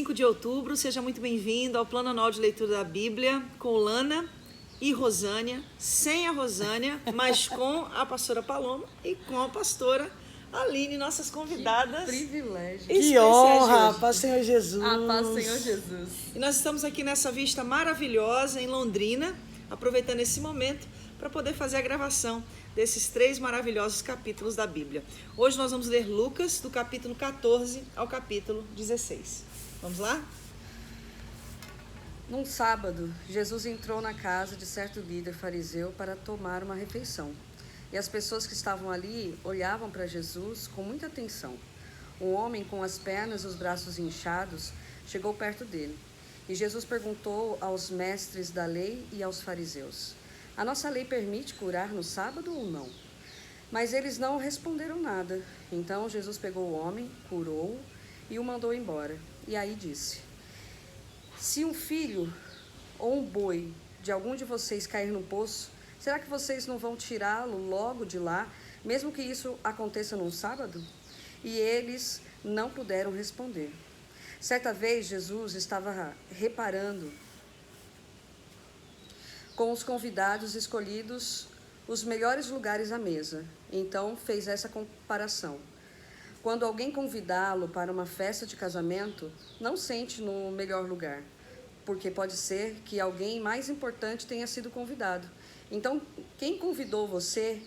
5 de outubro, seja muito bem-vindo ao Plano Anual de Leitura da Bíblia com Lana e Rosânia, sem a Rosânia, mas com a pastora Paloma e com a pastora Aline, nossas convidadas. Que privilégio. Que honra, a paz Senhor Jesus. A paz Senhor Jesus. E nós estamos aqui nessa vista maravilhosa em Londrina, aproveitando esse momento para poder fazer a gravação desses 3 maravilhosos capítulos da Bíblia. Hoje nós vamos ler Lucas, do capítulo 14 ao capítulo 16. Vamos lá? Num sábado, Jesus entrou na casa de certo líder fariseu para tomar uma refeição. E as pessoas que estavam ali olhavam para Jesus com muita atenção. Um homem com as pernas e os braços inchados chegou perto dele. E Jesus perguntou aos mestres da lei e aos fariseus: a nossa lei permite curar no sábado ou não? Mas eles não responderam nada. Então Jesus pegou o homem, curou-o e o mandou embora. E aí disse: se um filho ou um boi de algum de vocês cair no poço, será que vocês não vão tirá-lo logo de lá, mesmo que isso aconteça num sábado? E eles não puderam responder. Certa vez Jesus estava reparando com os convidados escolhidos os melhores lugares à mesa. Então fez essa comparação. Quando alguém convidá-lo para uma festa de casamento, não sente no melhor lugar, porque pode ser que alguém mais importante tenha sido convidado. Então, quem convidou você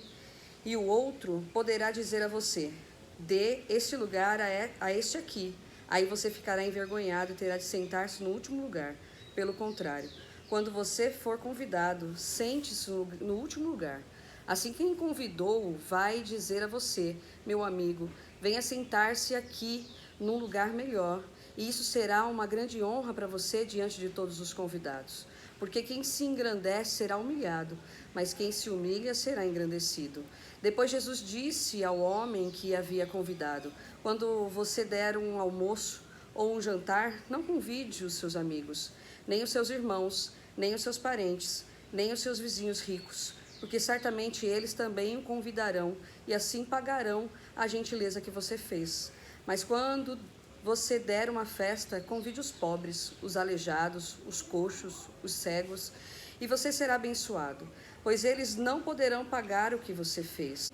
e o outro poderá dizer a você: dê este lugar a este aqui. Aí você ficará envergonhado e terá de sentar-se no último lugar. Pelo contrário, quando você for convidado, sente-se no último lugar. Assim, quem convidou-o vai dizer a você: meu amigo, venha sentar-se aqui num lugar melhor. E isso será uma grande honra para você diante de todos os convidados. Porque quem se engrandece será humilhado, mas quem se humilha será engrandecido. Depois Jesus disse ao homem que havia convidado: quando você der um almoço ou um jantar, não convide os seus amigos, nem os seus irmãos, nem os seus parentes, nem os seus vizinhos ricos, porque certamente eles também o convidarão e assim pagarão a gentileza que você fez. Mas quando você der uma festa, convide os pobres, os aleijados, os coxos, os cegos, e você será abençoado, pois eles não poderão pagar o que você fez.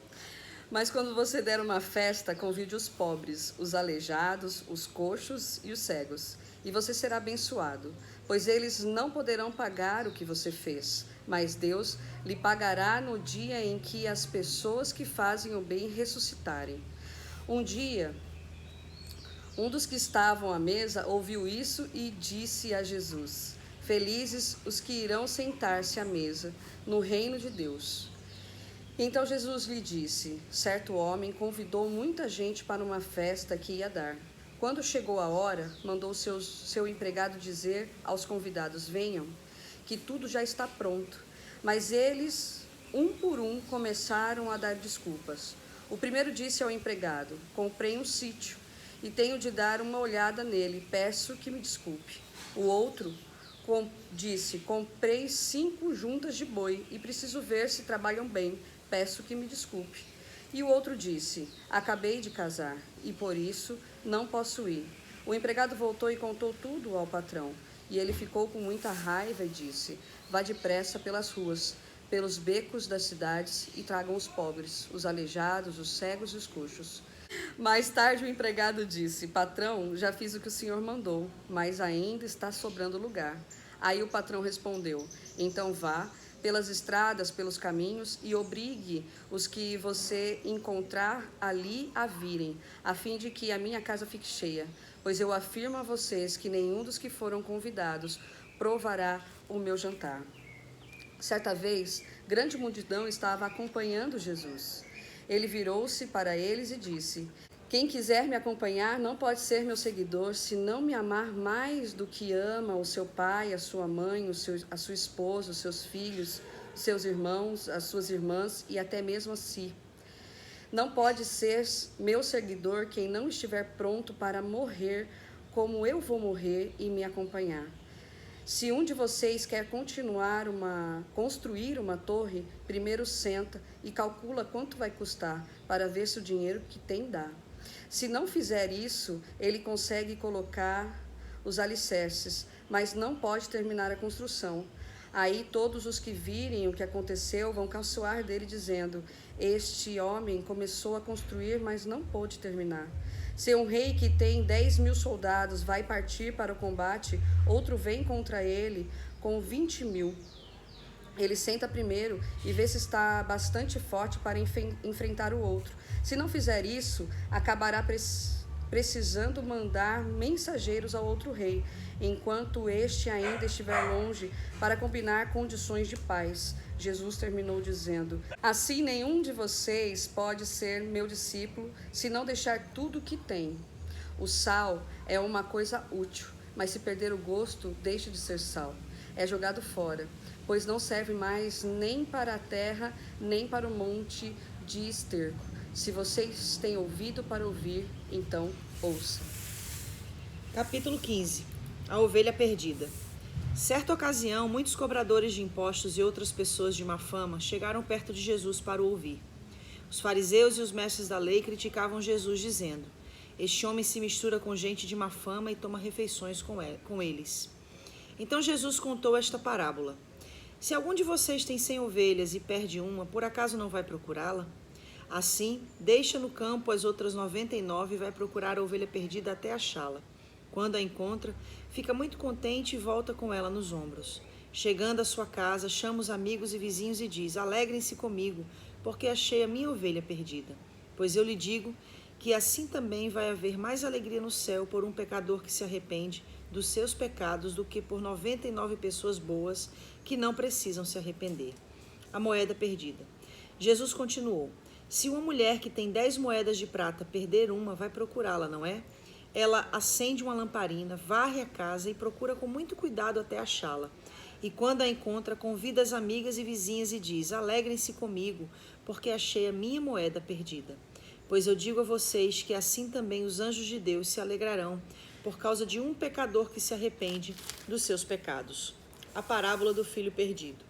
Mas quando você der uma festa, convide os pobres, os aleijados, os coxos e os cegos, e você será abençoado, pois eles não poderão pagar o que você fez, mas Deus lhe pagará no dia em que as pessoas que fazem o bem ressuscitarem. Um dia, um dos que estavam à mesa ouviu isso e disse a Jesus: felizes os que irão sentar-se à mesa no reino de Deus. Então Jesus lhe disse: certo homem convidou muita gente para uma festa que ia dar. Quando chegou a hora, mandou seu empregado dizer aos convidados: venham, que tudo já está pronto. Mas eles, um por um, começaram a dar desculpas. O primeiro disse ao empregado: comprei um sítio e tenho de dar uma olhada nele, peço que me desculpe. O outro disse: comprei 5 juntas de boi e preciso ver se trabalham bem, peço que me desculpe. E o outro disse: acabei de casar e por isso não posso ir. O empregado voltou e contou tudo ao patrão. E ele ficou com muita raiva e disse: vá depressa pelas ruas, pelos becos das cidades e tragam os pobres, os aleijados, os cegos e os coxos. Mais tarde o empregado disse: patrão, já fiz o que o senhor mandou, mas ainda está sobrando lugar. Aí o patrão respondeu: então vá pelas estradas, pelos caminhos e obrigue os que você encontrar ali a virem, a fim de que a minha casa fique cheia. Pois eu afirmo a vocês que nenhum dos que foram convidados provará o meu jantar. Certa vez, grande multidão estava acompanhando Jesus. Ele virou-se para eles e disse: quem quiser me acompanhar não pode ser meu seguidor se não me amar mais do que ama o seu pai, a sua mãe, a sua esposa, os seus filhos, seus irmãos, as suas irmãs e até mesmo a si. Não pode ser meu seguidor quem não estiver pronto para morrer como eu vou morrer e me acompanhar. Se um de vocês quer construir uma torre, primeiro senta e calcula quanto vai custar, para ver se o dinheiro que tem dá. Se não fizer isso, ele consegue colocar os alicerces, mas não pode terminar a construção. Aí todos os que virem o que aconteceu vão caçoar dele, dizendo: este homem começou a construir, mas não pôde terminar. Se um rei que tem 10.000 soldados vai partir para o combate, outro vem contra ele com 20.000. Ele senta primeiro e vê se está bastante forte para enfrentar o outro. Se não fizer isso, acabará precisando mandar mensageiros ao outro rei, enquanto este ainda estiver longe, para combinar condições de paz. Jesus terminou dizendo: assim nenhum de vocês pode ser meu discípulo se não deixar tudo o que tem. O sal é uma coisa útil, mas se perder o gosto, deixa de ser sal. É jogado fora, pois não serve mais nem para a terra, nem para o monte de esterco. Se vocês têm ouvido para ouvir, então ouçam. Capítulo 15. A ovelha perdida. Certa ocasião, muitos cobradores de impostos e outras pessoas de má fama chegaram perto de Jesus para o ouvir. Os fariseus e os mestres da lei criticavam Jesus, dizendo: este homem se mistura com gente de má fama e toma refeições com eles. Então Jesus contou esta parábola: se algum de vocês tem 100 ovelhas e perde uma, por acaso não vai procurá-la? Assim, deixa no campo as outras 99 e vai procurar a ovelha perdida até achá-la. Quando a encontra, fica muito contente e volta com ela nos ombros. Chegando à sua casa, chama os amigos e vizinhos e diz: alegrem-se comigo, porque achei a minha ovelha perdida. Pois eu lhe digo que assim também vai haver mais alegria no céu por um pecador que se arrepende dos seus pecados do que por 99 pessoas boas que não precisam se arrepender. A moeda perdida. Jesus continuou: se uma mulher que tem 10 moedas de prata perder uma, vai procurá-la, não é? Ela acende uma lamparina, varre a casa e procura com muito cuidado até achá-la. E quando a encontra, convida as amigas e vizinhas e diz: alegrem-se comigo, porque achei a minha moeda perdida. Pois eu digo a vocês que assim também os anjos de Deus se alegrarão por causa de um pecador que se arrepende dos seus pecados. A parábola do filho perdido.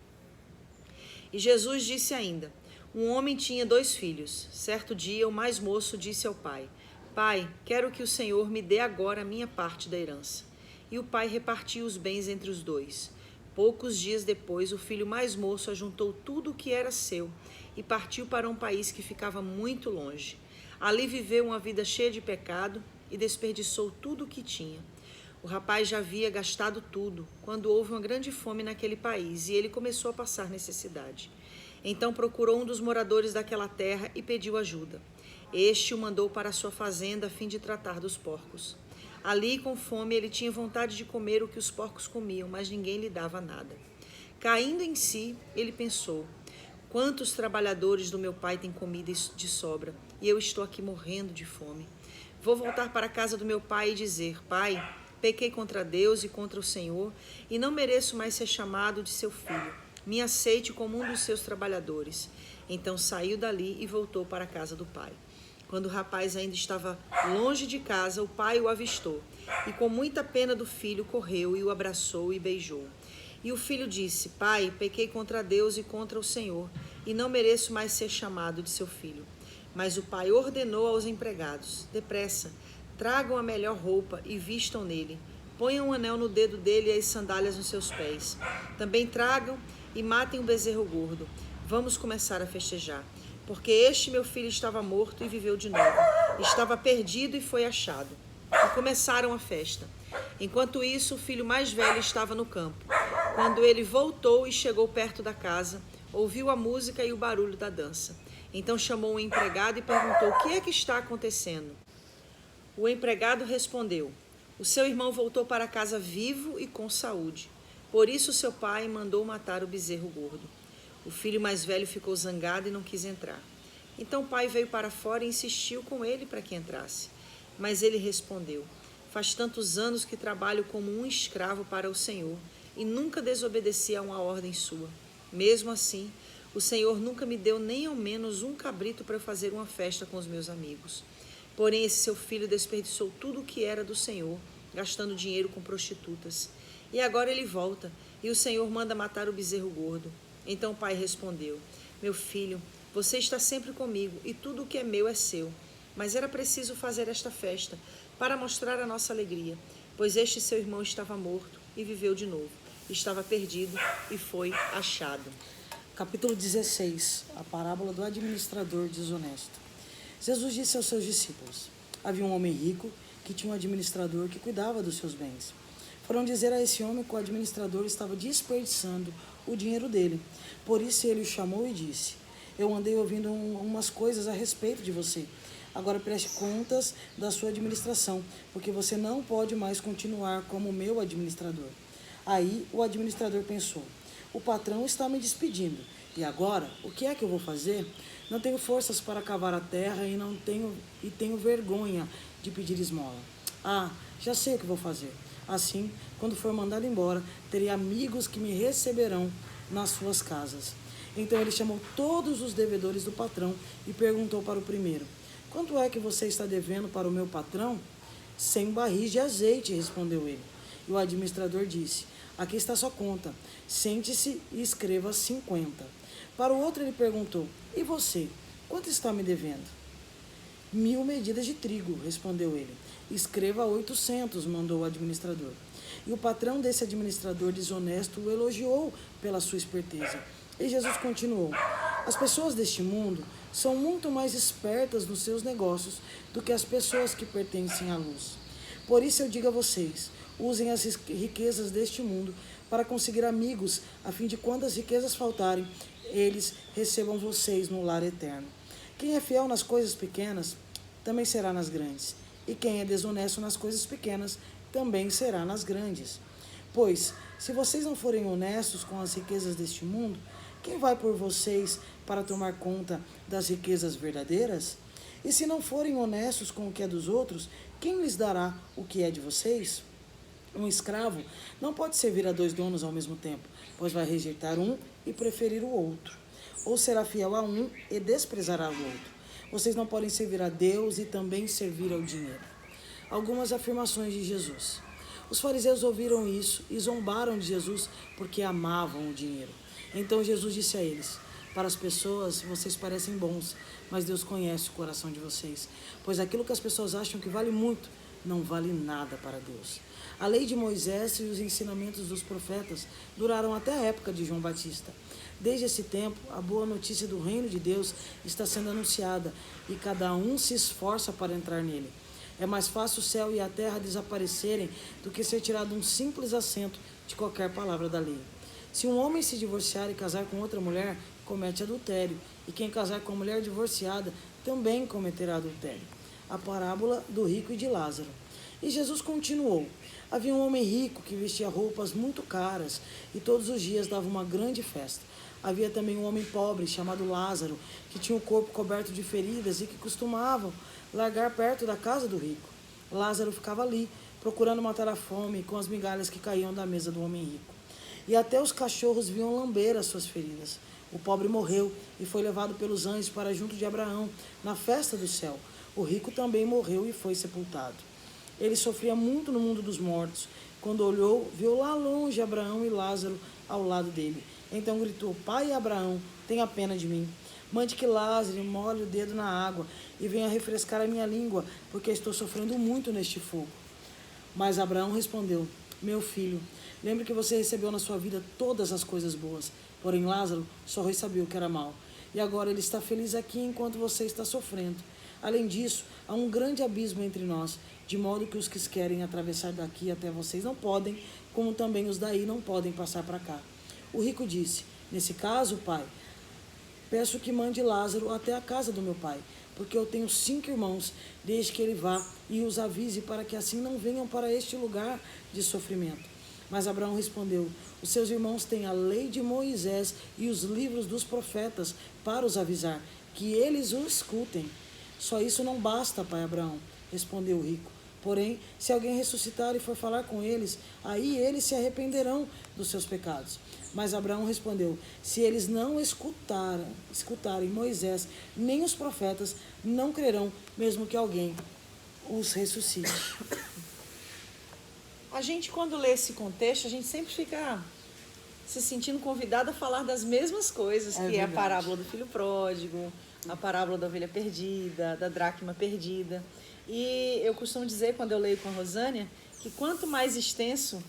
E Jesus disse ainda: um homem tinha 2 filhos. Certo dia, o mais moço disse ao pai: pai, quero que o Senhor me dê agora a minha parte da herança. E o pai repartiu os bens entre os 2. Poucos dias depois, o filho mais moço ajuntou tudo o que era seu e partiu para um país que ficava muito longe. Ali viveu uma vida cheia de pecado e desperdiçou tudo o que tinha. O rapaz já havia gastado tudo quando houve uma grande fome naquele país e ele começou a passar necessidade. Então procurou um dos moradores daquela terra e pediu ajuda. Este o mandou para a sua fazenda a fim de tratar dos porcos. Ali, com fome, ele tinha vontade de comer o que os porcos comiam, mas ninguém lhe dava nada. Caindo em si, ele pensou: quantos trabalhadores do meu pai têm comida de sobra, e eu estou aqui morrendo de fome. Vou voltar para a casa do meu pai e dizer: pai, pequei contra Deus e contra o Senhor, e não mereço mais ser chamado de seu filho. Me aceite como um dos seus trabalhadores. Então saiu dali e voltou para a casa do pai. Quando o rapaz ainda estava longe de casa, o pai o avistou, e com muita pena do filho, correu e o abraçou e beijou. E o filho disse: pai, pequei contra Deus e contra o Senhor, e não mereço mais ser chamado de seu filho. Mas o pai ordenou aos empregados: depressa, tragam a melhor roupa e vistam nele. Ponham um anel no dedo dele e as sandálias nos seus pés. Também tragam e matem um bezerro gordo. Vamos começar a festejar. Porque este meu filho estava morto e viveu de novo. Estava perdido e foi achado. E começaram a festa. Enquanto isso, o filho mais velho estava no campo. Quando ele voltou e chegou perto da casa, ouviu a música e o barulho da dança. Então chamou um empregado e perguntou: o que é que está acontecendo? O empregado respondeu: o seu irmão voltou para casa vivo e com saúde. Por isso seu pai mandou matar o bezerro gordo. O filho mais velho ficou zangado e não quis entrar. Então o pai veio para fora e insistiu com ele para que entrasse. Mas ele respondeu: faz tantos anos que trabalho como um escravo para o Senhor e nunca desobedeci a uma ordem sua. Mesmo assim, o Senhor nunca me deu nem ao menos um cabrito para fazer uma festa com os meus amigos. Porém, esse seu filho desperdiçou tudo o que era do Senhor, gastando dinheiro com prostitutas. E agora ele volta, e o Senhor manda matar o bezerro gordo. Então o pai respondeu: meu filho, você está sempre comigo, e tudo o que é meu é seu. Mas era preciso fazer esta festa, para mostrar a nossa alegria, pois este seu irmão estava morto e viveu de novo. Estava perdido e foi achado. Capítulo 16, a parábola do administrador desonesto. Jesus disse aos seus discípulos: havia um homem rico que tinha um administrador que cuidava dos seus bens. Foram dizer a esse homem que o administrador estava desperdiçando o dinheiro dele. Por isso ele o chamou e disse: eu andei ouvindo umas coisas a respeito de você. Agora preste contas da sua administração, porque você não pode mais continuar como meu administrador. Aí o administrador pensou: o patrão está me despedindo. E agora, o que é que eu vou fazer? Não tenho forças para cavar a terra e tenho vergonha de pedir esmola. Ah, já sei o que vou fazer. Assim, quando for mandado embora, terei amigos que me receberão nas suas casas. Então ele chamou todos os devedores do patrão e perguntou para o primeiro: quanto é que você está devendo para o meu patrão? 100 barris de azeite, respondeu ele. E o administrador disse: aqui está sua conta. Sente-se e escreva 50. Para o outro ele perguntou: e você, quanto está me devendo? 1000 medidas de trigo, respondeu ele. Escreva 800, mandou o administrador. E o patrão desse administrador desonesto o elogiou pela sua esperteza. E Jesus continuou: as pessoas deste mundo são muito mais espertas nos seus negócios do que as pessoas que pertencem à luz. Por isso eu digo a vocês: usem as riquezas deste mundo para conseguir amigos, a fim de quando as riquezas faltarem, eles recebam vocês no lar eterno. Quem é fiel nas coisas pequenas, também será nas grandes. E quem é desonesto nas coisas pequenas, também será nas grandes. Pois, se vocês não forem honestos com as riquezas deste mundo, quem vai por vocês para tomar conta das riquezas verdadeiras? E se não forem honestos com o que é dos outros, quem lhes dará o que é de vocês? Um escravo não pode servir a 2 donos ao mesmo tempo, pois vai rejeitar um e preferir o outro. Ou será fiel a um e desprezará o outro. Vocês não podem servir a Deus e também servir ao dinheiro. Algumas afirmações de Jesus. Os fariseus ouviram isso e zombaram de Jesus porque amavam o dinheiro. Então Jesus disse a eles: para as pessoas vocês parecem bons, mas Deus conhece o coração de vocês, pois aquilo que as pessoas acham que vale muito, não vale nada para Deus. A lei de Moisés e os ensinamentos dos profetas duraram até a época de João Batista. Desde esse tempo, a boa notícia do reino de Deus está sendo anunciada e cada um se esforça para entrar nele. É mais fácil o céu e a terra desaparecerem do que ser tirado um simples assento de qualquer palavra da lei. Se um homem se divorciar e casar com outra mulher, comete adultério, e quem casar com a mulher divorciada também cometerá adultério. A parábola do rico e de Lázaro. E Jesus continuou: havia um homem rico que vestia roupas muito caras e todos os dias dava uma grande festa. Havia também um homem pobre chamado Lázaro, que tinha o corpo coberto de feridas e que costumavam largar perto da casa do rico. Lázaro ficava ali, procurando matar a fome com as migalhas que caíam da mesa do homem rico. E até os cachorros vinham lamber as suas feridas. O pobre morreu e foi levado pelos anjos para junto de Abraão, na festa do céu. O rico também morreu e foi sepultado. Ele sofria muito no mundo dos mortos. Quando olhou, viu lá longe Abraão e Lázaro ao lado dele. Então gritou: pai Abraão, tenha pena de mim. Mande que Lázaro molhe o dedo na água e venha refrescar a minha língua, porque estou sofrendo muito neste fogo. Mas Abraão respondeu: meu filho, lembre que você recebeu na sua vida todas as coisas boas. Porém Lázaro só recebeu o que era mal. E agora ele está feliz aqui enquanto você está sofrendo. Além disso, há um grande abismo entre nós, de modo que os que querem atravessar daqui até vocês não podem, como também os daí não podem passar para cá. O rico disse: nesse caso, pai, peço que mande Lázaro até a casa do meu pai, porque eu tenho 5 irmãos, desde que ele vá e os avise para que assim não venham para este lugar de sofrimento. Mas Abraão respondeu: os seus irmãos têm a lei de Moisés e os livros dos profetas para os avisar, que eles o escutem. Só isso não basta, pai Abraão, respondeu o rico. Porém, se alguém ressuscitar e for falar com eles, aí eles se arrependerão dos seus pecados. Mas Abraão respondeu: se eles não escutarem Moisés nem os profetas, não crerão, mesmo que alguém os ressuscite. A gente, quando lê esse contexto, a gente sempre fica se sentindo convidado a falar das mesmas coisas, que é a parábola do filho pródigo, a parábola da ovelha perdida, da dracma perdida. E eu costumo dizer, quando eu leio com a Rosânia, que quanto mais extenso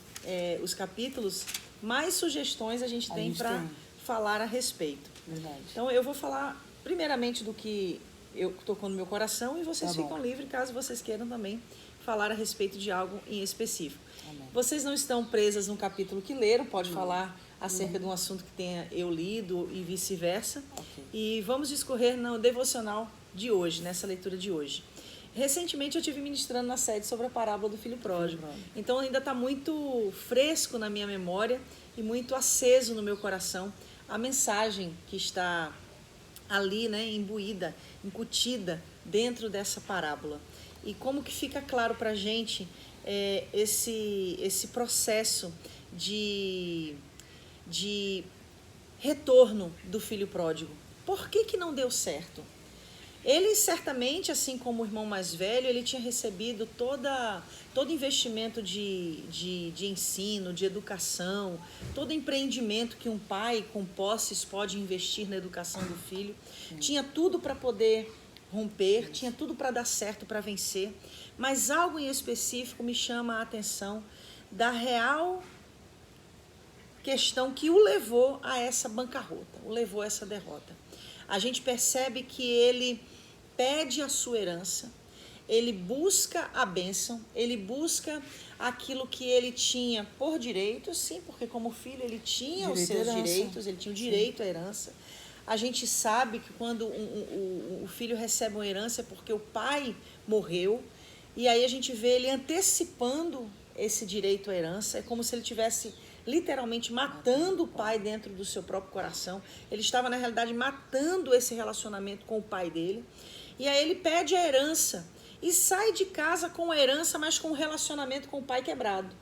os capítulos, mais sugestões a gente tem para falar a respeito. Verdade. Então eu vou falar primeiramente do que eu tocou no meu coração e vocês ficam livres caso vocês queiram também falar a respeito de algo em específico. Amém. Vocês não estão presas no capítulo que leram, pode falar acerca de um assunto que tenha eu lido e vice-versa. Ok. E vamos discorrer no devocional de hoje, nessa leitura de hoje. Recentemente eu estive ministrando na sede sobre a parábola do filho pródigo. Então ainda está muito fresco na minha memória e muito aceso no meu coração a mensagem que está ali, né, imbuída, incutida dentro dessa parábola. E como que fica claro para a gente esse processo de retorno do filho pródigo. Por que não deu certo? Ele certamente, assim como o irmão mais velho, ele tinha recebido todo investimento de ensino, de educação, todo empreendimento que um pai com posses pode investir na educação do filho. Tinha tudo para poder romper, tinha tudo para dar certo, para vencer. Mas algo em específico me chama a atenção da real questão que o levou a essa bancarrota, o levou a essa derrota. A gente percebe que ele pede a sua herança, ele busca a bênção, ele busca aquilo que ele tinha por direito, sim, porque como filho ele tinha os seus direitos, ele tinha o direito à herança. A gente sabe que quando o filho recebe uma herança é porque o pai morreu, e aí a gente vê ele antecipando esse direito à herança, é como se ele tivesse literalmente matando o pai dentro do seu próprio coração. Ele estava, na realidade, matando esse relacionamento com o pai dele. E aí ele pede a herança e sai de casa com a herança, mas com o relacionamento com o pai quebrado.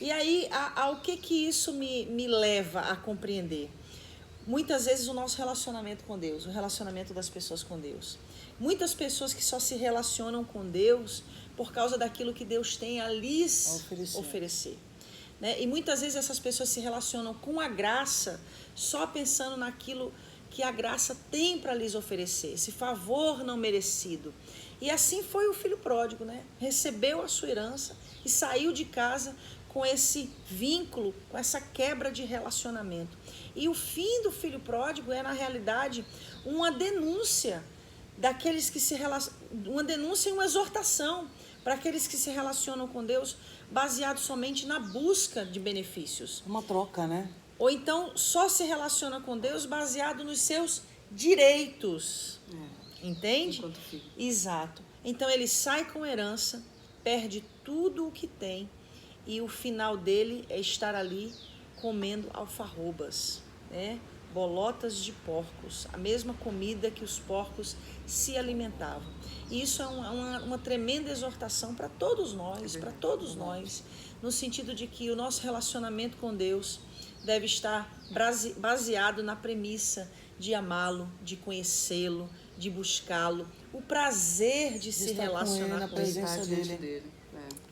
E aí, ao que isso me leva a compreender? Muitas vezes o nosso relacionamento com Deus, o relacionamento das pessoas com Deus. Muitas pessoas que só se relacionam com Deus por causa daquilo que Deus tem a lhes oferecer. Né? E muitas vezes essas pessoas se relacionam com a graça só pensando naquilo que a graça tem para lhes oferecer, esse favor não merecido. E assim foi o filho pródigo, né? Recebeu a sua herança e saiu de casa com esse vínculo, com essa quebra de relacionamento. E o fim do filho pródigo é, na realidade, uma denúncia daqueles que se relacionam, uma denúncia e uma exortação para aqueles que se relacionam com Deus baseado somente na busca de benefícios. Uma troca, né? Ou então só se relaciona com Deus baseado nos seus direitos. Entende? Enquanto filho. Exato. Então ele sai com herança, perde tudo o que tem e o final dele é estar ali comendo alfarrobas, né? Bolotas de porcos, a mesma comida que os porcos se alimentavam. E isso é uma tremenda exortação para todos nós, no sentido de que o nosso relacionamento com Deus deve estar baseado na premissa de amá-lo, de conhecê-lo, de buscá-lo, o prazer de se relacionar na com presença ele. dele.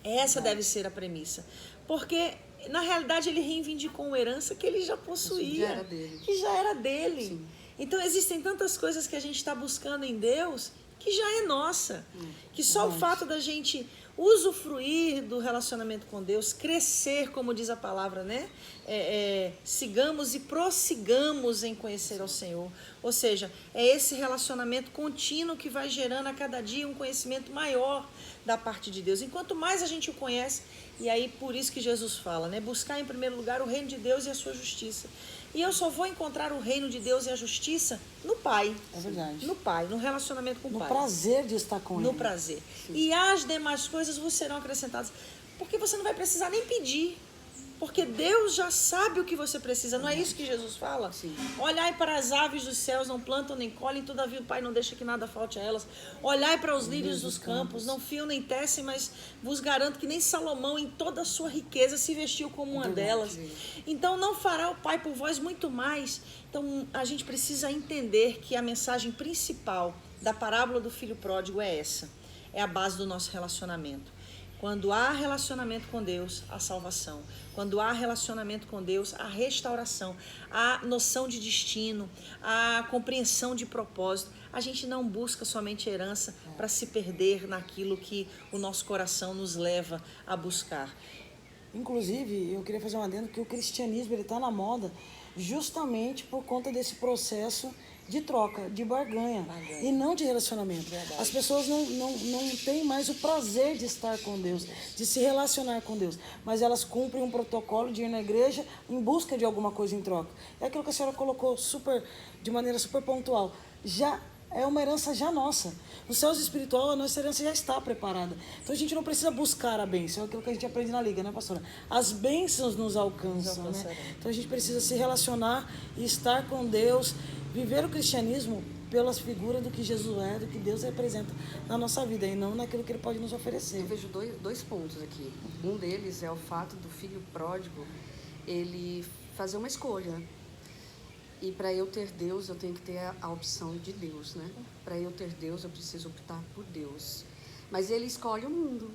Essa deve ser a premissa. Porque, na realidade, ele reivindicou uma herança que ele já possuía, que já era dele. Sim. Então, existem tantas coisas que a gente está buscando em Deus que já é nossa. Que só o fato da gente usufruir do relacionamento com Deus, crescer, como diz a palavra, né? Sigamos e prossigamos em conhecer ao Senhor. Ou seja, é esse relacionamento contínuo que vai gerando a cada dia um conhecimento maior da parte de Deus. Enquanto mais a gente o conhece, e aí por isso que Jesus fala, né? Buscar em primeiro lugar o reino de Deus e a sua justiça. E eu só vou encontrar o reino de Deus e a justiça no Pai. É verdade. No Pai, no relacionamento com o Pai. No prazer de estar com Ele. No prazer. Sim. E as demais coisas vos serão acrescentadas. Porque você não vai precisar nem pedir. Porque Deus já sabe o que você precisa. Não é isso que Jesus fala? Sim. Olhai para as aves dos céus, não plantam nem colhem, todavia o Pai não deixa que nada falte a elas. Olhai para os lírios dos campos, não fiam nem tecem, mas vos garanto que nem Salomão, em toda a sua riqueza, se vestiu como uma delas. Então não fará o Pai por vós muito mais. Então a gente precisa entender que a mensagem principal da parábola do filho pródigo é essa. É a base do nosso relacionamento. Quando há relacionamento com Deus, há salvação. Quando há relacionamento com Deus, há restauração, há noção de destino, há compreensão de propósito. A gente não busca somente herança para se perder naquilo que o nosso coração nos leva a buscar. Inclusive, eu queria fazer um adendo que o cristianismo está na moda justamente por conta desse processo de troca, de barganha, e não de relacionamento. Verdade. As pessoas não têm mais o prazer de estar com Deus, de se relacionar com Deus, mas elas cumprem um protocolo de ir na igreja em busca de alguma coisa em troca. É aquilo que a senhora colocou de maneira super pontual. Já é uma herança já nossa. No céus espiritual, a nossa herança já está preparada. Então a gente não precisa buscar a bênção. É aquilo que a gente aprende na liga, né, pastora? As bênçãos nos alcançam, né? Então a gente precisa se relacionar e estar com Deus, viver o cristianismo pelas figuras do que Jesus é, do que Deus representa na nossa vida, e não naquilo que Ele pode nos oferecer. Eu vejo dois pontos aqui. Um deles é o fato do filho pródigo, ele fazer uma escolha. E para eu ter Deus, eu tenho que ter a opção de Deus, né? Para eu ter Deus, eu preciso optar por Deus. Mas ele escolhe o mundo.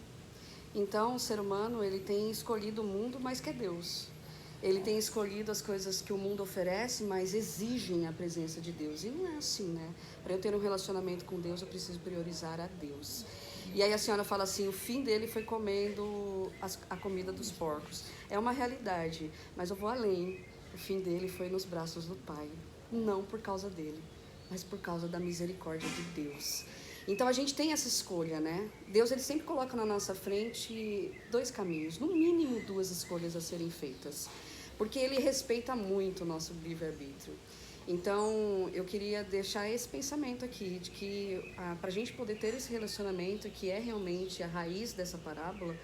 Então, o ser humano, ele tem escolhido o mundo, mas quer Deus. Ele tem escolhido as coisas que o mundo oferece, mas exigem a presença de Deus. E não é assim, né? Para eu ter um relacionamento com Deus, eu preciso priorizar a Deus. E aí a senhora fala assim, o fim dele foi comendo a comida dos porcos. É uma realidade, mas eu vou além. O fim dele foi nos braços do Pai. Não por causa dele, mas por causa da misericórdia de Deus. Então a gente tem essa escolha, né? Deus, ele sempre coloca na nossa frente dois caminhos, no mínimo duas escolhas a serem feitas, porque ele respeita muito o nosso livre-arbítrio. Então eu queria deixar esse pensamento aqui, de que para a gente poder ter esse relacionamento, que é realmente a raiz dessa parábola,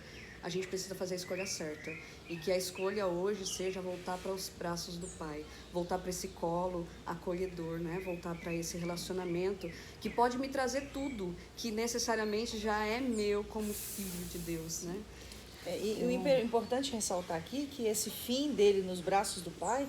a gente precisa fazer a escolha certa. E que a escolha hoje seja voltar para os braços do Pai, voltar para esse colo acolhedor, né? Voltar para esse relacionamento que pode me trazer tudo, que necessariamente já é meu como filho de Deus, né? E o importante ressaltar aqui que esse fim dele nos braços do Pai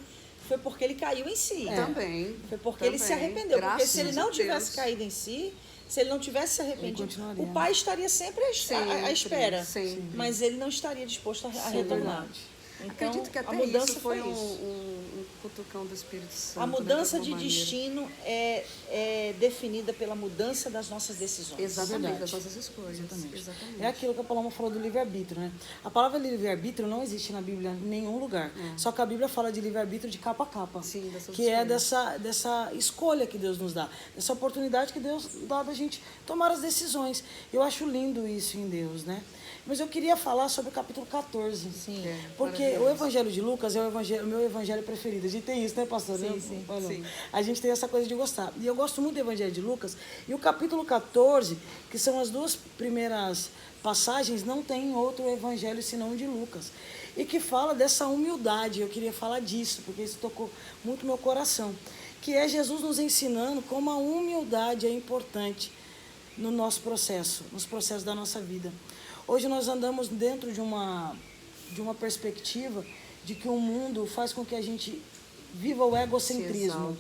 foi porque ele caiu em si. Também. Foi porque ele se arrependeu. Graças porque se ele não a tivesse Deus. Caído em si, se ele não tivesse se arrependido, continuaria, o Pai estaria sempre à espera. Sempre. Mas ele não estaria disposto a retornar. Verdade. Então, Acredito que a até mudança isso foi isso. um cutucão do Espírito Santo. A mudança né, de alguma maneira. destino é definida pela mudança das nossas decisões. Exatamente, Verdade. das nossas escolhas. Exatamente. É aquilo que a Paloma falou do livre-arbítrio, né? A palavra livre-arbítrio não existe na Bíblia em nenhum lugar. Só que a Bíblia fala de livre-arbítrio de capa a capa. Sim, dessas que é escolhas. dessa escolha que Deus nos dá. Dessa oportunidade que Deus dá da gente tomar as decisões. Eu acho lindo isso em Deus, né? Mas eu queria falar sobre o capítulo 14. Sim. Porque o Evangelho de Lucas é o meu evangelho preferido. A gente tem isso, né, pastor? Sim. A gente tem essa coisa de gostar. E eu gosto muito do Evangelho de Lucas. E o capítulo 14, que são as duas primeiras passagens, não tem em outro evangelho senão o de Lucas. E que fala dessa humildade. Eu queria falar disso, porque isso tocou muito meu coração. Que é Jesus nos ensinando como a humildade é importante no nosso processo, nos processos da nossa vida. Hoje nós andamos dentro de uma perspectiva de que o mundo faz com que a gente viva o egocentrismo,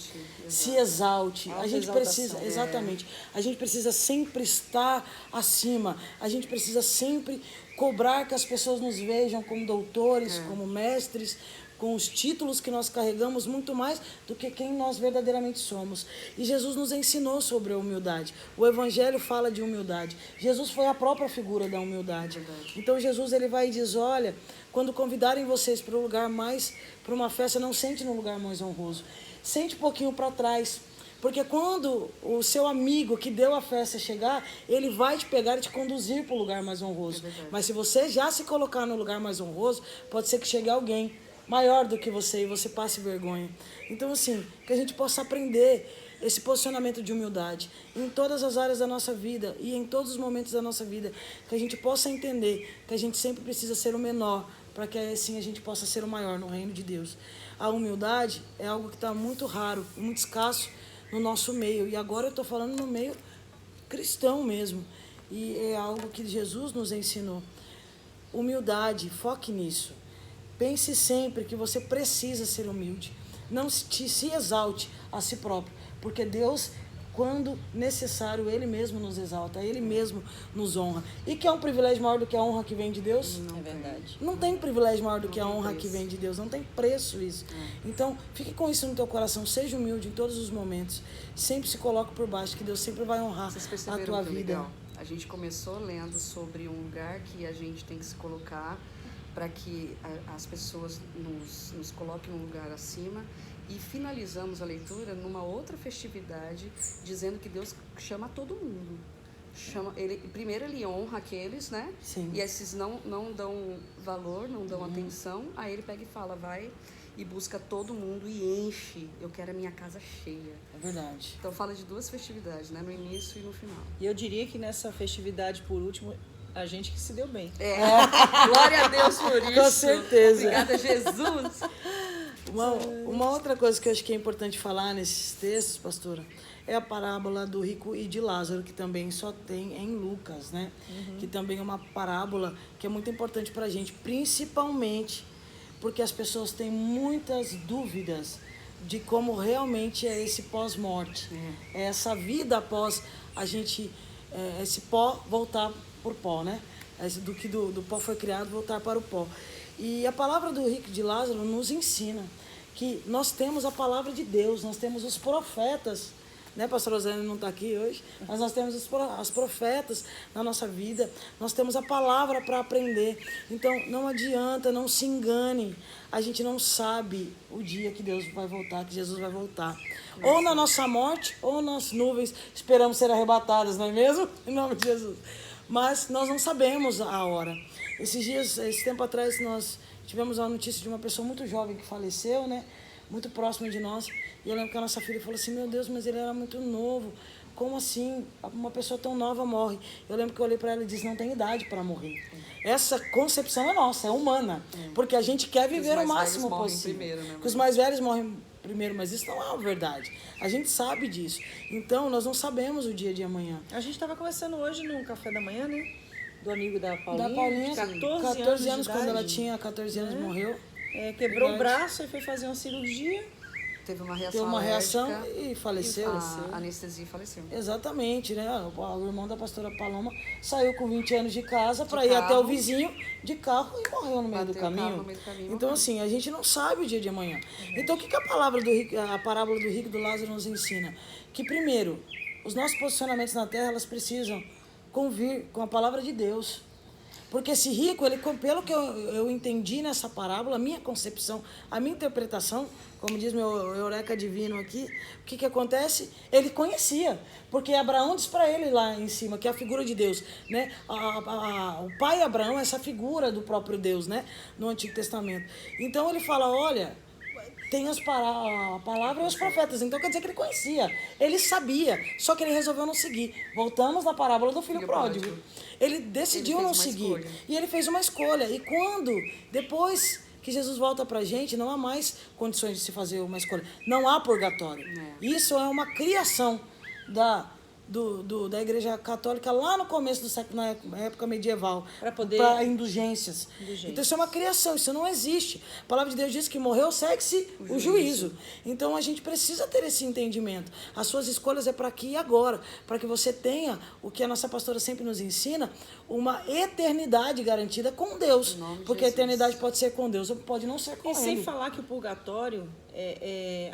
se exalte. A gente precisa, exatamente, a gente precisa sempre estar acima, a gente precisa sempre cobrar que as pessoas nos vejam como doutores, como mestres, com os títulos que nós carregamos, muito mais do que quem nós verdadeiramente somos. E Jesus nos ensinou sobre a humildade. O Evangelho fala de humildade. Jesus foi a própria figura da humildade. Então Jesus, ele vai e diz, olha, quando convidarem vocês para um lugar mais, para uma festa, não sente no lugar mais honroso. Sente um pouquinho para trás. Porque quando o seu amigo que deu a festa chegar, ele vai te pegar e te conduzir para o lugar mais honroso. Mas se você já se colocar no lugar mais honroso, pode ser que chegue alguém maior do que você e você passe vergonha. Então, assim, que a gente possa aprender esse posicionamento de humildade em todas as áreas da nossa vida e em todos os momentos da nossa vida, que a gente possa entender que a gente sempre precisa ser o menor para que assim a gente possa ser o maior no reino de Deus. A humildade é algo que está muito raro, muito escasso no nosso meio, e agora eu estou falando no meio cristão mesmo, e é algo que Jesus nos ensinou. Humildade, foque nisso. Pense sempre que você precisa ser humilde. Não se exalte a si próprio, porque Deus quando necessário, Ele mesmo nos exalta, Ele mesmo nos honra. E que é um privilégio maior do que a honra que vem de Deus? Não É tem. verdade. Não tem privilégio maior do que a tem honra preço. que vem de Deus. Não tem preço isso. Então, fique com isso no teu coração. Seja humilde em todos os momentos. Sempre se coloque por baixo, que Deus sempre vai honrar Vocês a perceberam tua que vida. legal? A gente começou lendo sobre um lugar que a gente tem que se colocar para que as pessoas nos coloquem num lugar acima, e finalizamos a leitura numa outra festividade, dizendo que Deus chama todo mundo. Primeiro ele honra aqueles, né? Sim. E esses não dão valor, não dão atenção, aí ele pega e fala, vai e busca todo mundo e enche. Eu quero a minha casa cheia. É verdade. Então fala de duas festividades, né? No início e no final. E eu diria que nessa festividade, por último, a gente que se deu bem. Glória a Deus por isso. Com certeza. Obrigada, Jesus. Uma outra coisa que eu acho que é importante falar nesses textos, pastora, é a parábola do rico e de Lázaro, que também só tem em Lucas, né? Que também é uma parábola que é muito importante para a gente, principalmente porque as pessoas têm muitas dúvidas de como realmente é esse pós-morte. É essa vida após a gente, esse pó voltar por pó, né? Do que do pó foi criado, voltar para o pó. E a palavra do rico de Lázaro nos ensina que nós temos a palavra de Deus, nós temos os profetas, né? Pastor Rosane não está aqui hoje, mas nós temos os profetas na nossa vida, nós temos a palavra para aprender. Então, não adianta, não se engane, a gente não sabe o dia que Deus vai voltar, que Jesus vai voltar. Ou na nossa morte, ou nas nuvens, esperamos ser arrebatadas, não é mesmo? Em nome de Jesus. Mas nós não sabemos a hora. Esse tempo atrás, nós tivemos a notícia de uma pessoa muito jovem que faleceu, né? Muito próxima de nós. E eu lembro que a nossa filha falou assim, meu Deus, mas ele era muito novo. Como assim? Uma pessoa tão nova morre. Eu lembro que eu olhei para ela e disse, não tem idade para morrer. Essa concepção é nossa, é humana. Porque a gente quer viver o máximo possível. Primeiro, né? Que os mais velhos morrem primeiro, mas isso não é uma verdade. A gente sabe disso. Então, nós não sabemos o dia de amanhã. A gente estava conversando hoje no café da manhã, né? Do amigo da Paulinha. Da Paulinha, de 14 anos de quando ela idade. tinha 14 anos, morreu. Quebrou o Verdade. braço e foi fazer uma cirurgia. Teve uma reação Teve uma reação alérgica e faleceu. A anestesia e faleceu. Exatamente, né? O irmão da pastora Paloma saiu com 20 anos de casa para ir carro. até o vizinho de carro e morreu no meio do Bateu o carro caminho. no meio do caminho e Então, morreu. assim, a gente não sabe o dia de amanhã. Então, o que a parábola do rico e do Lázaro nos ensina? Que, primeiro, os nossos posicionamentos na terra, elas precisam convir com a palavra de Deus. Porque esse rico, ele, pelo que eu entendi nessa parábola, a minha concepção, a minha interpretação, como diz meu eureka divino aqui, o que acontece? Ele conhecia, porque Abraão diz para ele lá em cima, que é a figura de Deus, né? O pai Abraão é essa figura do próprio Deus, né? No Antigo Testamento. Então ele fala, olha, tem a palavra e os profetas. Então quer dizer que ele conhecia, ele sabia, só que ele resolveu não seguir. Voltamos na parábola do filho pródigo. Ele decidiu não seguir. E ele fez uma escolha. E quando, depois que Jesus volta pra gente, não há mais condições de se fazer uma escolha. Não há purgatório. Isso é uma criação da Igreja Católica lá no começo do século, na época medieval, para indulgências. Então isso é uma criação, isso não existe. A palavra de Deus diz que morreu, segue-se o juízo. Então a gente precisa ter esse entendimento. As suas escolhas é para aqui e agora, para que você tenha o que a nossa pastora sempre nos ensina, uma eternidade garantida com Deus. Porque a eternidade pode ser com Deus ou pode não ser com Ele. E sem falar que o purgatório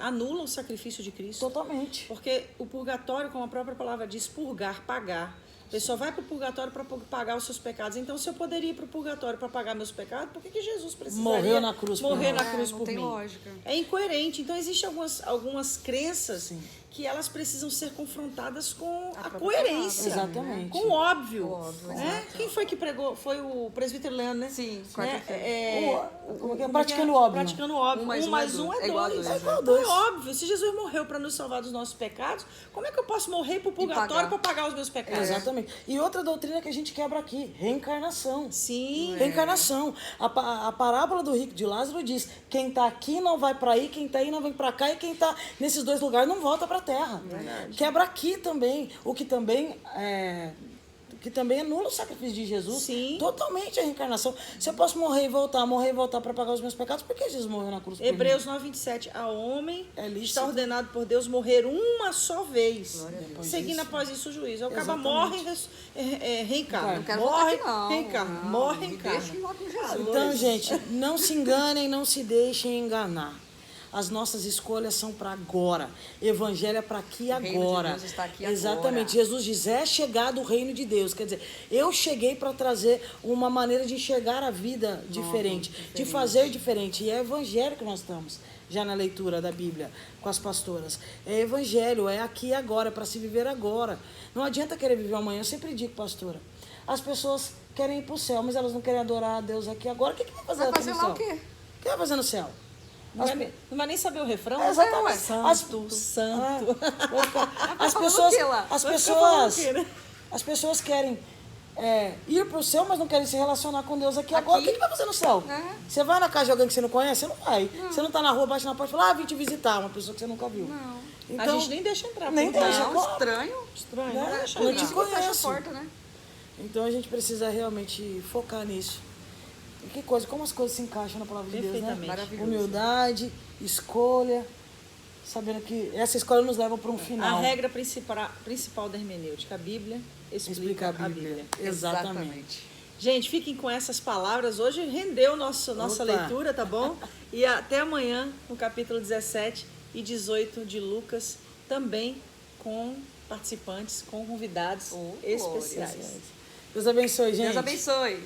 anula o sacrifício de Cristo. Totalmente. Porque o purgatório, como a própria palavra diz, purgar, pagar. A pessoa vai para o purgatório para pagar os seus pecados. Então, se eu poderia ir para o purgatório para pagar meus pecados, por que Jesus precisaria morrer na cruz por morrer nós? na cruz Não por tem mim? lógica. É incoerente. Então, existem algumas crenças que elas precisam ser confrontadas com a coerência. Exatamente. Com o óbvio. O óbvio, né? exato. Quem foi que pregou? Foi o presbítero Leandro, né? Sim, Né? quarta-feira. Praticando o óbvio. Praticando o óbvio. Um mais um mais é um dois. é É igual a dois. dois, É igual a Então, dois. é óbvio. Se Jesus morreu para nos salvar dos nossos pecados, como é que eu posso morrer para o purgatório para pagar os meus pecados? Exatamente. E outra doutrina que a gente quebra aqui, reencarnação. Sim. Reencarnação. A parábola do rico de Lázaro diz, quem está aqui não vai para aí, quem está aí não vem para cá, e quem está nesses dois lugares não volta para a terra. Quebra aqui também. O que também que também anula o sacrifício de Jesus. Sim. Totalmente a reencarnação. Se eu posso morrer e voltar para pagar os meus pecados, por que Jesus morreu na cruz por mim? Hebreus 9:27. A homem lícito. está ordenado por Deus morrer uma só vez, Glória a seguindo após isso o juízo. O cara Exatamente. morre, reencarna. Não quero Morre, voltar aqui, não. reencarna. Não, Morre, me reencarna. deixa logo com Jesus. Então, gente, não se enganem, não se deixem enganar. As nossas escolhas são para agora. Evangelho é para aqui e reino de agora. Deus está aqui Exatamente. agora. Jesus diz, é chegado o reino de Deus. Quer dizer, eu cheguei para trazer uma maneira de enxergar a vida diferente, de fazer diferente. E é evangelho que nós estamos, já na leitura da Bíblia, com as pastoras. É evangelho, é aqui e agora, é para se viver agora. Não adianta querer viver amanhã. Eu sempre digo, pastora, as pessoas querem ir para o céu, mas elas não querem adorar a Deus aqui agora. O que vai fazer Vai aqui fazer no lá céu? o quê? O que vai fazer no céu? Não vai nem saber o refrão? Exatamente. Santo, santo. As falando pessoas, o quê lá? as Vai ficar falando pessoas, o quê, né? as pessoas querem ir para o céu, mas não querem se relacionar com Deus aqui agora. O que vai fazer no céu? Você vai na casa de alguém que você não conhece? Você não vai. Você não está na rua, bate na porta e fala, vim te visitar, uma pessoa que você nunca viu. Não. Então, A gente nem deixa entrar. nem por deixa. baixo. Não, estranho. Estranho. Né? Não deixa Não entrar. te Fecha a conhece. porta, né? Então a gente precisa realmente focar nisso. E que coisa, como as coisas se encaixam na palavra de Deus, né? Perfeitamente. Maravilhoso. Humildade, escolha, sabendo que essa escolha nos leva para um final. A regra principal da hermenêutica, a Bíblia, explica a Bíblia. Exatamente. Gente, fiquem com essas palavras. Hoje rendeu nossa Opa. leitura, tá bom? E até amanhã, no capítulo 17 e 18 de Lucas, também com participantes, com convidados Oh, especiais. Deus abençoe, gente. Deus abençoe.